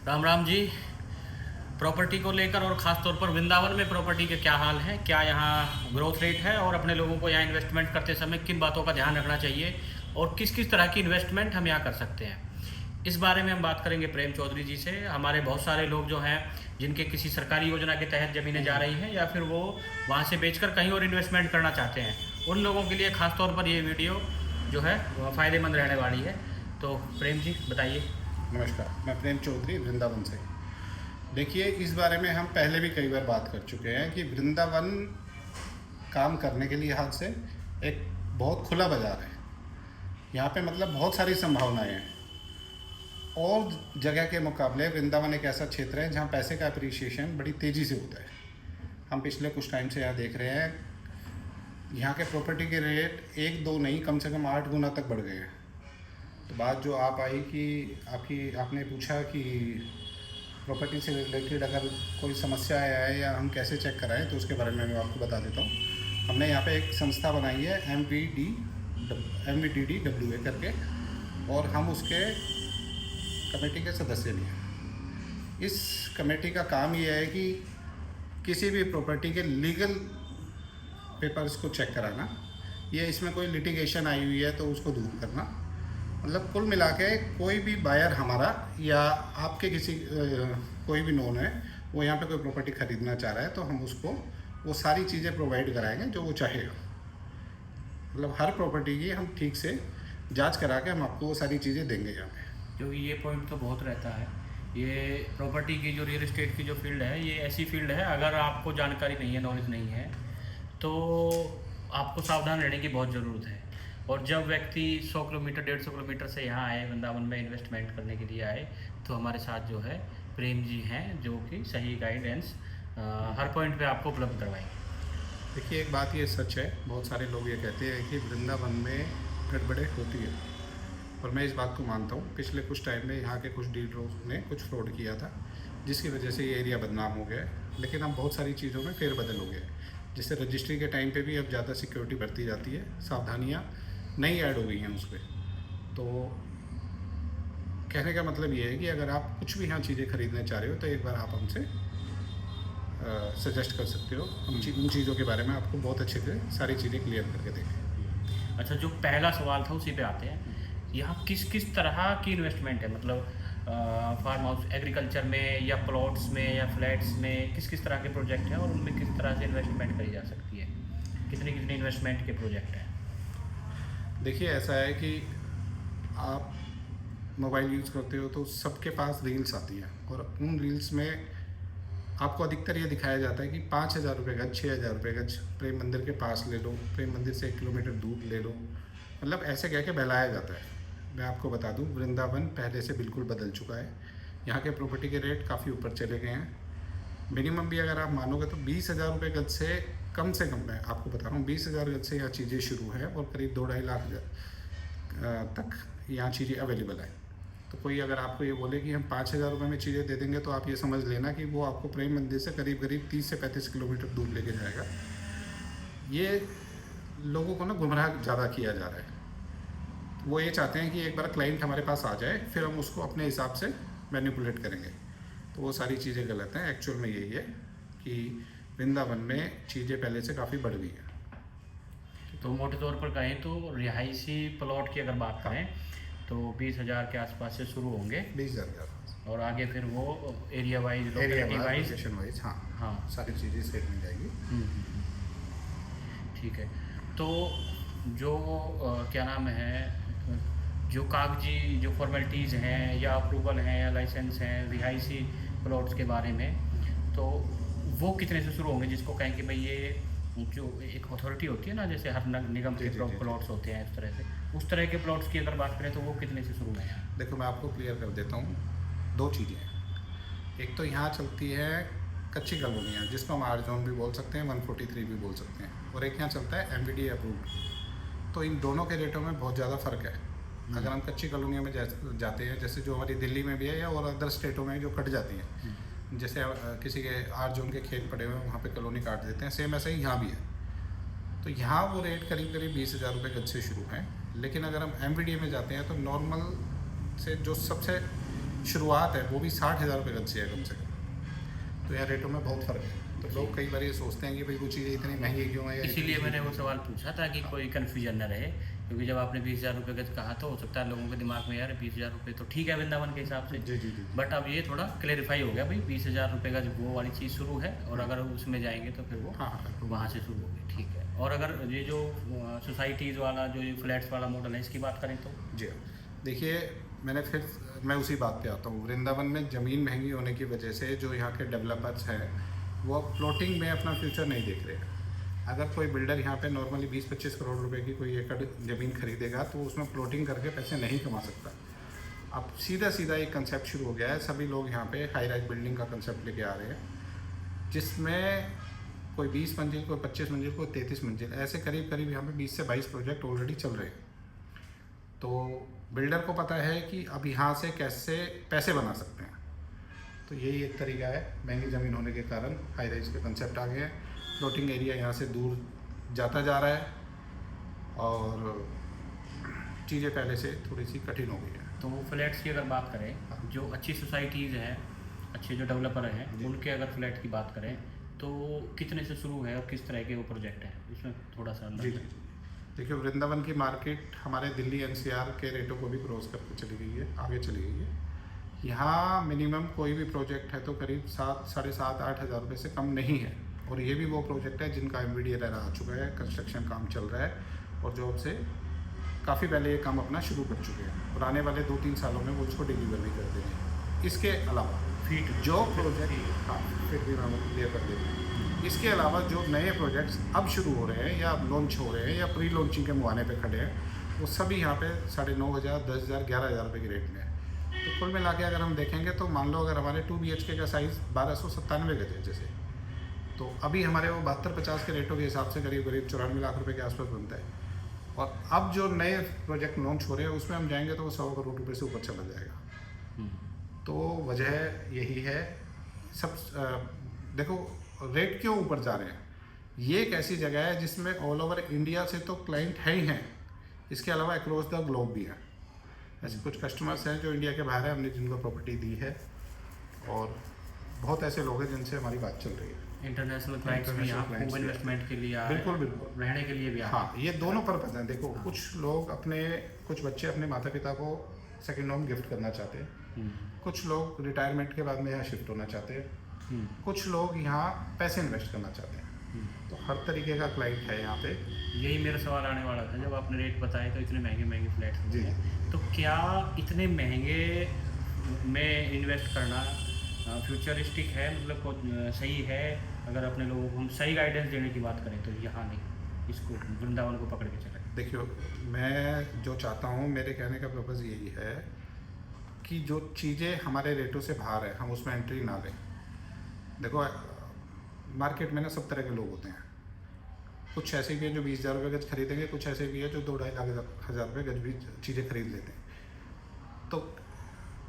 Ram Ram ji. Property को लेकर और ख़ास तौर पर वृंदावन में प्रॉपर्टी के क्या हाल हैं, क्या यहाँ ग्रोथ रेट है और अपने लोगों को यहाँ इन्वेस्टमेंट करते समय किन बातों का ध्यान रखना चाहिए और किस किस तरह की इन्वेस्टमेंट हम यहाँ कर सकते हैं, इस बारे में हम बात करेंगे प्रेम चौधरी जी से। हमारे बहुत सारे लोग जो हैं जिनके किसी सरकारी योजना के तहत ज़मीनें जा रही हैं या फिर वो वहाँ से बेचकर कहीं और इन्वेस्टमेंट करना चाहते हैं, उन लोगों के लिए ख़ास तौर पर ये वीडियो जो है फ़ायदेमंद रहने वाली है। तो प्रेम जी बताइए। नमस्कार, मैं प्रेम चौधरी वृंदावन से। देखिए, इस बारे में हम पहले भी कई बार बात कर चुके हैं कि वृंदावन काम करने के लिहाज से एक बहुत खुला बाज़ार है। यहाँ पे मतलब बहुत सारी संभावनाएं हैं और जगह के मुकाबले वृंदावन एक ऐसा क्षेत्र है जहाँ पैसे का अप्रिसिएशन बड़ी तेज़ी से होता है। हम पिछले कुछ टाइम से यहाँ देख रहे हैं, यहाँ के प्रॉपर्टी के रेट एक दो नहीं, कम से कम 8 गुना तक बढ़ गए हैं। तो बात जो आप आई कि आपने पूछा कि प्रॉपर्टी से रिलेटेड अगर कोई समस्या है या हम कैसे चेक कराएं, तो उसके बारे में मैं आपको बता देता हूँ। हमने यहाँ पे एक संस्था बनाई है MVDDWA करके, और हम उसके कमेटी के सदस्य भी हैं। इस कमेटी का काम ये है कि किसी भी प्रॉपर्टी के लीगल पेपर्स को चेक कराना, ये इसमें कोई लिटिगेशन आई हुई है तो उसको दूर करना, मतलब कुल मिला के कोई भी बायर हमारा या आपके किसी कोई भी नोन है वो यहाँ पे कोई प्रॉपर्टी ख़रीदना चाह रहा है तो हम उसको वो सारी चीज़ें प्रोवाइड कराएंगे जो वो चाहेगा। मतलब हर प्रॉपर्टी की हम ठीक से जांच करा के हम आपको वो सारी चीज़ें देंगे यहाँ पे। क्योंकि ये पॉइंट तो बहुत रहता है, ये प्रॉपर्टी की जो रियल एस्टेट की जो फील्ड है, ये ऐसी फील्ड है अगर आपको जानकारी नहीं है, नॉलेज नहीं है, तो आपको सावधान रहने की बहुत ज़रूरत है। और जब व्यक्ति 100 किलोमीटर 150 किलोमीटर से यहाँ आए, वृंदावन में इन्वेस्टमेंट करने के लिए आए, तो हमारे साथ जो है प्रेम जी हैं जो कि सही गाइडेंस हर पॉइंट पे आपको उपलब्ध करवाएंगे। देखिए, एक बात ये सच है, बहुत सारे लोग ये कहते हैं कि वृंदावन में गड़बड़े होती है, और मैं इस बात को मानता हूँ। पिछले कुछ टाइम में यहाँ के कुछ डीलरों ने कुछ फ्रॉड किया था जिसकी वजह से ये एरिया बदनाम हो गया है, लेकिन अब बहुत सारी चीज़ों में फेरबदल हो गया है। जैसे रजिस्ट्री के टाइम पे भी अब ज़्यादा सिक्योरिटी बढ़ती जाती है, सावधानियाँ नई ऐड हो गई हैं उस पर। तो कहने का मतलब ये है कि अगर आप कुछ भी यहाँ चीज़ें खरीदने चाह रहे हो तो एक बार आप हमसे सजेस्ट कर सकते हो। हम उन चीज़ों के बारे में आपको बहुत अच्छे से सारी चीज़ें क्लियर करके देंगे। अच्छा, जो पहला सवाल था उसी पे आते हैं। यहाँ किस किस तरह की इन्वेस्टमेंट है, मतलब फार्म हाउस, एग्रीकल्चर में या प्लॉट्स में या फ्लैट्स में, किस किस तरह के प्रोजेक्ट हैं और उनमें किस तरह से इन्वेस्टमेंट करी जा सकती है, कितने कितने इन्वेस्टमेंट के प्रोजेक्ट हैं? देखिए, ऐसा है कि आप मोबाइल यूज़ करते हो तो सबके पास रील्स आती हैं, और उन रील्स में आपको अधिकतर ये दिखाया जाता है कि 5,000 रुपये गज, 6,000 रुपये गज प्रेम मंदिर के पास ले लो, प्रेम मंदिर से 1 किलोमीटर दूर ले लो, मतलब ऐसे कह के बहलाया जाता है। मैं आपको बता दूं, वृंदावन पहले से बिल्कुल बदल चुका है। यहाँ के प्रॉपर्टी के रेट काफ़ी ऊपर चले गए हैं। मिनिमम भी अगर आप मानोगे तो 20,000 रुपये गज से कम, मैं आपको बता रहा हूँ, 20,000 गज से यहाँ चीज़ें शुरू हैं और करीब 2-2.5 लाख तक यहाँ चीज़ें अवेलेबल है। तो कोई अगर आपको ये बोले कि हम 5,000 रुपये में चीज़ें दे देंगे, तो आप ये समझ लेना कि वो आपको प्रेम मंदिर से करीब 30 से 35 किलोमीटर दूर लेके जाएगा। ये लोगों को ना गुमराह ज़्यादा किया जा रहा है। वो ये चाहते हैं कि एक बार क्लाइंट हमारे पास आ जाए, फिर हम उसको अपने हिसाब से मैनिपुलेट करेंगे, तो वो सारी चीज़ें गलत हैं। एक्चुअल में यही है कि वृंदावन में चीज़ें पहले से काफ़ी बढ़ गई हैं। तो मोटे तौर पर कहें तो रिहायशी प्लॉट की अगर बात करें तो 20,000 के आसपास से शुरू होंगे, 20,000 और आगे फिर वो area wise, locality wise, location wise, हाँ, सारी चीज़ें सेट मिल जाएगी। ठीक है। तो जो क्या नाम है, जो कागजी जो फॉर्मेलिटीज़ हैं या अप्रूवल हैं या लाइसेंस हैं रिहायशी प्लॉट्स के बारे में, तो वो कितने से शुरू होंगे, जिसको कहें कि भाई ये जो एक अथॉरिटी होती है ना, जैसे हर निगम के प्लॉट्स होते हैं, इस तरह से उस तरह के प्लॉट्स की अगर बात करें तो वो कितने से शुरू हैं? देखो, मैं आपको क्लियर कर देता हूँ। 2 चीज़ें हैं। एक तो यहाँ चलती है कच्ची कॉलोनियाँ, जिसको हम आर जोन भी बोल सकते हैं, 143 भी बोल सकते हैं, और एक यहाँ चलता है MVD अप्रूव्ड। तो इन दोनों के रेटों में बहुत ज़्यादा फ़र्क है। अगर हम कच्ची कॉलोनियों में जाते हैं, जैसे जो हमारी दिल्ली में भी है या और अदर स्टेटों में जो कट जाती हैं, जैसे किसी के आर जोन के खेत पड़े हुए हैं, वहाँ पे कॉलोनी काट देते हैं, सेम ऐसा ही यहाँ भी है। तो यहाँ वो रेट करीब 20,000 रुपये गज से शुरू हैं। लेकिन अगर हम MVD में जाते हैं तो नॉर्मल से जो सबसे शुरुआत है वो भी 60,000 रुपये गज से है कम से कम। तो यहाँ रेटों में बहुत फ़र्क है। तो लोग कई बार ये सोचते हैं कि भाई वो चीज़ें इतनी महंगी क्यों है, या इसीलिए मैंने वो सवाल पूछा ताकि कोई कन्फ्यूजन न रहे, क्योंकि जब आपने 20,000 रुपये गज कहा तो हो सकता है लोगों के दिमाग में यार 20,000 रुपये तो ठीक है वृंदावन के हिसाब से। जी जी जी। बट अब ये थोड़ा क्लेरिफाई हो गया भाई 20,000 रुपये गज वो वाली चीज़ शुरू है, और अगर उसमें जाएंगे तो फिर वो हाँ हाँ वहाँ से शुरू होगी, ठीक है। और अगर ये जो सोसाइटीज़ वाला जो ये फ्लैट्स वाला मॉडल है इसकी बात करें तो जी हाँ। देखिए मैं उसी बात पे आता हूँ। वृंदावन में ज़मीन महंगी होने की वजह से जो यहाँ के डेवलपर्स हैं वो प्लॉटिंग में अपना फ्यूचर नहीं देख रहे हैं। अगर कोई बिल्डर यहाँ पे नॉर्मली 20-25 करोड़ रुपए की कोई एकड़ ज़मीन खरीदेगा तो उसमें प्लॉटिंग करके पैसे नहीं कमा सकता। अब सीधा सीधा एक कंसेप्ट शुरू हो गया है, सभी लोग यहाँ पे हाई राइज बिल्डिंग का कंसेप्ट लेके आ रहे हैं, जिसमें कोई 20 मंजिल, कोई 25 मंजिल, कोई 33 मंजिल, ऐसे करीब करीब यहाँ पे 20 से 22 प्रोजेक्ट ऑलरेडी चल रहे हैं। तो बिल्डर को पता है कि अब यहाँ से कैसे पैसे बना सकते हैं। तो यही एक तरीका है, महंगी ज़मीन होने के कारण हाई राइज के कंसेप्ट आ गए हैं, फ्लोटिंग एरिया यहाँ से दूर जाता जा रहा है और चीज़ें पहले से थोड़ी सी कठिन हो गई है। तो फ्लैट्स की अगर बात करें, जो अच्छी सोसाइटीज़ हैं, अच्छे जो डेवलपर हैं, उनके अगर फ्लैट की बात करें तो कितने से शुरू है और किस तरह के वो प्रोजेक्ट हैं, इसमें थोड़ा सा जी जी। देखिए वृंदावन की मार्केट हमारे दिल्ली एनसीआर के रेटों को भी क्रॉस करके चली गई है, आगे चली गई है। यहाँ मिनिमम कोई भी प्रोजेक्ट है तो करीब 7-7,500-8 हज़ार रुपये से कम नहीं है। और ये भी वो प्रोजेक्ट है जिनका MVDR आ चुका है, कंस्ट्रक्शन काम चल रहा है और जो से काफ़ी पहले ये काम अपना शुरू कर चुके हैं और आने वाले 2-3 सालों में वो इसको डिलीवर भी कर देंगे। इसके अलावा फीट जो प्रोजेक्ट, हाँ फिर भी मैं क्लियर कर देता हूँ। इसके अलावा जो नए प्रोजेक्ट्स अब शुरू हो रहे हैं या अब लॉन्च हो रहे हैं या प्री लॉन्चिंग के मुहाने पे खड़े हैं, वो सभी यहाँ पे 9,500, 10,000, 11,000 रुपये के रेट में है। तो कुल मिला के अगर हम देखेंगे तो मान लो अगर हमारे 2 BHK का साइज़ 1297 गज है जैसे, तो अभी हमारे वो 72-50 के रेटों के हिसाब से करीब 94 लाख रुपए के आसपास बनता है। और अब जो नए प्रोजेक्ट लॉन्च हो रहे हैं उसमें हम जाएंगे तो वो 100 करोड़ रुपये से ऊपर चला जाएगा। तो वजह यही है। सब देखो रेट क्यों ऊपर जा रहे हैं, ये एक ऐसी जगह है जिसमें ऑल ओवर इंडिया से तो क्लाइंट है ही हैं, इसके अलावा अक्रॉस द ग्लोब भी हैं। ऐसे कुछ कस्टमर्स हैं जो इंडिया के बाहर हैं, हमने जिनको प्रॉपर्टी दी है, और बहुत ऐसे लोग हैं जिनसे हमारी बात चल रही है। इंटरनेशनल क्लाइंट्स भी यहाँ खूब इन्वेस्टमेंट के लिए आ रहे हैं, बिल्कुल बिल्कुल, रहने के लिए भी आ रहे हैं। हाँ ये दोनों पर्पज़ हैं। देखो कुछ लोग कुछ बच्चे अपने माता पिता को सेकेंड होम गिफ्ट करना चाहते हैं, कुछ लोग रिटायरमेंट के बाद में यहाँ शिफ्ट होना चाहते हैं, कुछ लोग यहाँ पैसे इन्वेस्ट करना चाहते हैं। तो हर तरीके का क्लाइंट है यहाँ पे। यही मेरा सवाल आने वाला था, जब आपने रेट बताए तो इतने महंगे महंगे फ्लैट्स जी हैं, तो क्या इतने महंगे में इन्वेस्ट करना फ्यूचरिस्टिक है, मतलब सही है? अगर अपने लोगों को हम सही गाइडेंस देने की बात करें तो यहाँ नहीं, इसको वृंदावन को पकड़ के चलें। देखियो मैं जो चाहता हूँ, मेरे कहने का पर्पज़ यही है कि जो चीज़ें हमारे रेटों से बाहर है हम उसमें एंट्री ना लें। देखो मार्केट में ना सब तरह के लोग होते हैं, कुछ ऐसे भी हैं जो 20,000 रुपये गज खरीदेंगे, कुछ ऐसे भी हैं जो 2-2.5 हज़ार रुपये गज भी चीज़ें खरीद लेते हैं। तो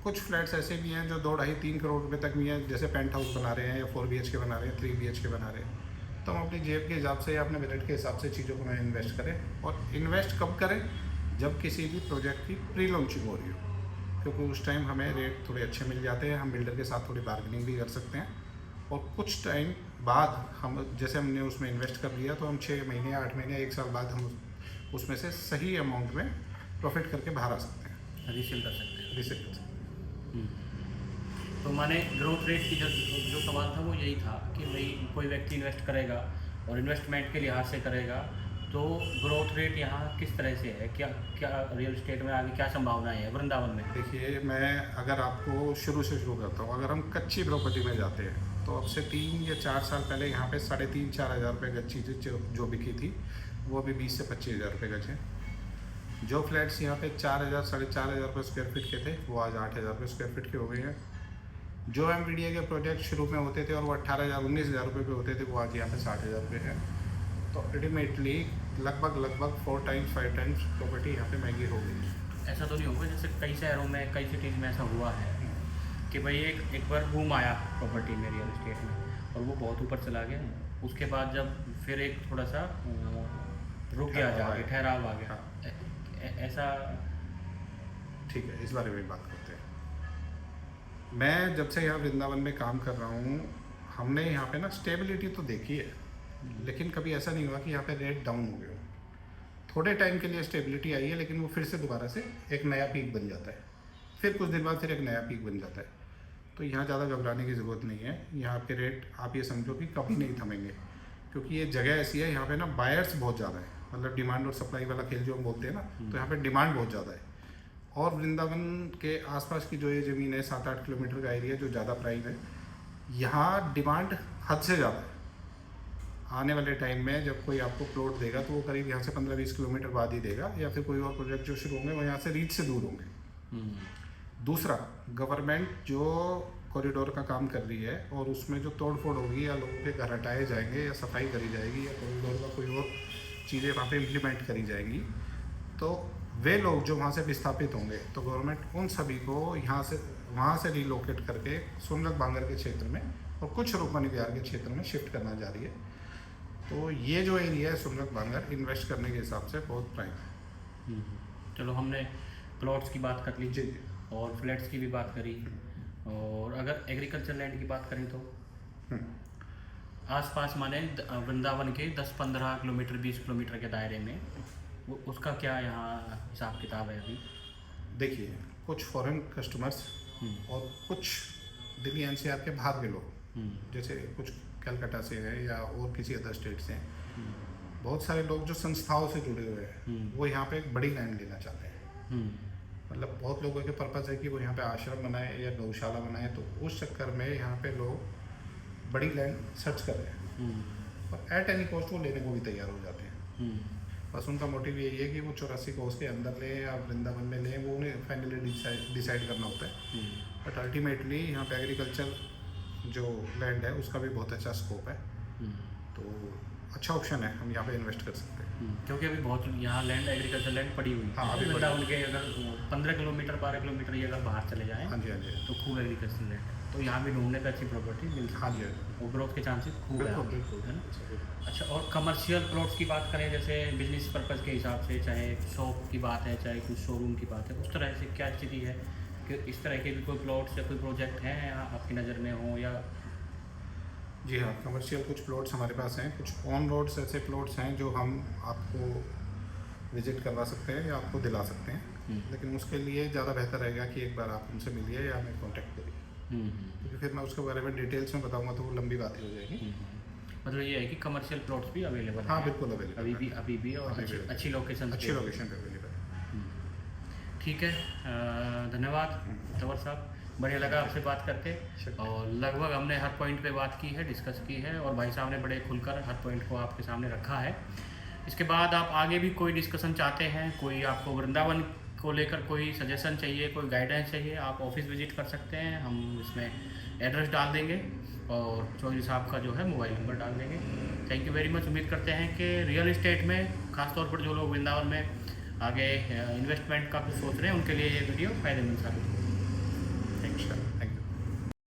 कुछ फ्लैट्स ऐसे भी हैं जो 2-2.5-3 करोड़ रुपए तक भी हैं, जैसे पेंट हाउस बना रहे हैं या 4 BHK बना रहे हैं, 3 BHK बना रहे हैं। तो हम अपनी जेब के हिसाब से या अपने बजट के हिसाब से चीज़ों को में इन्वेस्ट करें, और इन्वेस्ट कब करें, जब किसी भी प्रोजेक्ट की प्री लॉन्चिंग हो रही हो, क्योंकि उस टाइम हमें रेट थोड़े अच्छे मिल जाते हैं, हम बिल्डर के साथ थोड़ी बार्गेनिंग भी कर सकते हैं। और कुछ टाइम बाद हम जैसे हमने उसमें इन्वेस्ट कर लिया तो हम 6 महीने, 8 महीने, 1 साल बाद हम उसमें से सही अमाउंट में प्रॉफिट करके बाहर आ सकते हैं, रीसेल कर सकते हैं। रीसेल कर सकते हैं। तो माने ग्रोथ रेट की जो सवाल था वो यही था कि भाई कोई व्यक्ति इन्वेस्ट करेगा और इन्वेस्टमेंट के लिहाज से करेगा तो ग्रोथ रेट यहाँ किस तरह से है, क्या क्या रियल एस्टेट में आगे क्या संभावनाएं है वृंदावन में? देखिए मैं अगर आपको शुरू से शुरू करता हूँ, अगर हम कच्ची प्रॉपर्टी में जाते हैं तो अब से 3 या 4 साल पहले यहाँ पे 3,500-4 हज़ार रुपये गज चीज़ें जो बिकी थी वो अभी 20 से 25 हज़ार रुपये गज है। जो फ्लैट्स यहाँ पे 4,000 4,500 रुपये स्क्वायर फीट के थे वो आज 8,000 रुपये स्क्वायर फीट के हो गए हैं। जो MVDA के प्रोजेक्ट शुरू में होते थे और वो 18,000-19,000 रुपये पे होते थे वो आज यहाँ पे 60,000 रुपये है। तो अल्टीमेटली लगभग 4 टाइम्स 5 टाइम्स प्रॉपर्टी यहाँ पे महंगी हो गई। ऐसा तो नहीं होगा जैसे कई शहरों में, कई सिटीज़ में ऐसा हुआ है कि भाई एक बार बूम आया प्रॉपर्टी में, रियल एस्टेट में, और वो बहुत ऊपर चला गया, उसके बाद जब फिर एक थोड़ा सा रुक गया, जाके ठहराव आ गया, ऐसा? ठीक है, इस बारे में बात करते हैं। मैं जब से यहाँ वृंदावन में काम कर रहा हूँ, हमने यहाँ पे ना स्टेबिलिटी तो देखी है, लेकिन कभी ऐसा नहीं हुआ कि यहाँ पे रेट डाउन हो गया हो। थोड़े टाइम के लिए स्टेबिलिटी आई है, लेकिन वो फिर से दोबारा से एक नया पीक बन जाता है, फिर कुछ दिन बाद फिर एक नया पीक बन जाता है। तो यहाँ ज़्यादा घबराने की ज़रूरत नहीं है। यहाँ आपके रेट आप ये समझो कि कभी नहीं थमेंगे, क्योंकि ये जगह ऐसी है, यहाँ पे ना बायर्स बहुत ज़्यादा है, मतलब डिमांड और सप्लाई वाला खेल जो हम बोलते हैं ना, तो यहाँ पे डिमांड बहुत ज़्यादा है। और वृंदावन के आसपास की जो ये ज़मीन है, 7-8 किलोमीटर का एरिया जो ज़्यादा प्राइम है, यहाँ डिमांड हद से ज़्यादा है। आने वाले टाइम में जब कोई आपको प्लॉट देगा तो वो करीब यहाँ से 15-20 किलोमीटर बाद ही देगा, या फिर कोई और प्रोजेक्ट जो शुरू होंगे वो यहाँ से रीच से दूर होंगे। दूसरा, गवर्नमेंट जो कॉरिडोर का काम कर रही है और उसमें जो तोड़ फोड़ होगी, या लोगों के घर हटाए जाएंगे, या सफाई करी जाएगी, या कॉरिडोर का कोई और चीज़ें वहाँ पे इम्प्लीमेंट करी जाएंगी, तो वे लोग जो वहाँ से विस्थापित होंगे, तो गवर्नमेंट उन सभी को यहाँ से वहाँ से रिलोकेट करके सोनलग बांगर के क्षेत्र में और कुछ रूपमनी विहार के क्षेत्र में शिफ्ट करना जा रही है। तो ये जो एरिया है सोनलग बांगर, इन्वेस्ट करने के हिसाब से बहुत प्राइम है। चलो, हमने प्लॉट्स की बात कर ली जी। और फ्लैट्स की भी बात करी, और अगर एग्रीकल्चर लैंड की बात करें तो आसपास माने वृंदावन के 10-15 किलोमीटर 20 किलोमीटर के दायरे में वो उसका क्या यहाँ हिसाब किताब है अभी? देखिए, कुछ फॉरेन कस्टमर्स और कुछ दिल्ली एनसीआर के बाहर के लोग, जैसे कुछ कलकत्ता से हैं या और किसी अदर स्टेट से हैं, बहुत सारे लोग जो संस्थाओं से जुड़े हुए हैं, वो यहाँ पे एक बड़ी लैंड लेना चाहते हैं। मतलब बहुत लोगों के पर्पज़ है कि वो यहाँ पे आश्रम बनाए या गौशाला बनाए, तो उस चक्कर में यहाँ पे लोग बड़ी लैंड सर्च कर रहे हैं और एट एनी कॉस्ट वो लेने को भी तैयार हो जाते हैं। बस उनका मोटिव यही है कि वो 84 कोस के अंदर लें या वृंदावन में लें, वो उन्हें फाइनली डिसाइड करना होता है। बट अल्टीमेटली यहाँ पे एग्रीकल्चर जो लैंड है उसका भी बहुत अच्छा स्कोप है, तो अच्छा ऑप्शन है, हम यहाँ पे इन्वेस्ट कर सकते हैं। क्योंकि अभी बहुत यहाँ लैंड, एग्रीकल्चर लैंड पड़ी हुई है। हाँ, अभी वृंदावन के अगर 15 किलोमीटर 12 किलोमीटर ये अगर बाहर चले जाएँ हाँ जी, हाँ जी, तो खूब एग्रीकल्चर लैंड है, तो यहाँ भी ढूंढने पे अच्छी प्रॉपर्टी मिल हाँ जी, हाँ जी, और ग्रोथ के चांसेस खूब है, बिल्कुल है बिल्कुल। ना? अच्छा, और कमर्शियल प्लॉट्स की बात करें, जैसे बिजनेस पर्पज़ के हिसाब से, चाहे शॉप की बात है, चाहे कुछ शोरूम की बात है, उस तरह से क्या स्थिति है कि इस तरह के भी कोई प्लॉट्स या कोई प्रोजेक्ट हैं आपकी नज़र में हो? या जी हाँ, कमर्शियल कुछ प्लॉट्स हमारे पास हैं, कुछ ऑन रोड्स ऐसे प्लॉट्स हैं जो हम आपको विजिट करवा सकते हैं या आपको दिला सकते हैं, लेकिन उसके लिए ज़्यादा बेहतर रहेगा कि एक बार आप उनसे मिलिए या हमें कॉन्टैक्ट करिए, क्योंकि फिर मैं उसके बारे में डिटेल्स में बताऊंगा तो वो लंबी बात हो जाएगी। मतलब ये है कि कमर्शियल प्लॉट्स भी अवेलेबल हैं? हाँ, बिल्कुल अवेलेबल, अभी भी और अच्छी लोकेशन अच्छी लोकेशन पे अवेलेबल है। ठीक है, धन्यवाद तंवर साहब, बढ़िया लगा आपसे बात करके, और लगभग हमने हर पॉइंट पे बात की है, डिस्कस की है, और भाई साहब ने बड़े खुलकर हर पॉइंट को आपके सामने रखा है। इसके बाद आप आगे भी कोई डिस्कशन चाहते हैं, कोई आपको वृंदावन को लेकर कोई सजेशन चाहिए, कोई गाइडेंस चाहिए, आप ऑफिस विजिट कर सकते हैं, हम इसमें एड्रेस डाल देंगे और चौधरी साहब का जो है मोबाइल नंबर डाल देंगे। Thank you very much. उम्मीद करते हैं कि रियल इस्टेट में खासतौर पर जो लोग वृंदावन में आगे इन्वेस्टमेंट का कुछ सोच रहे हैं उनके लिए ये वीडियो फ़ायदेमंद साबित होगा।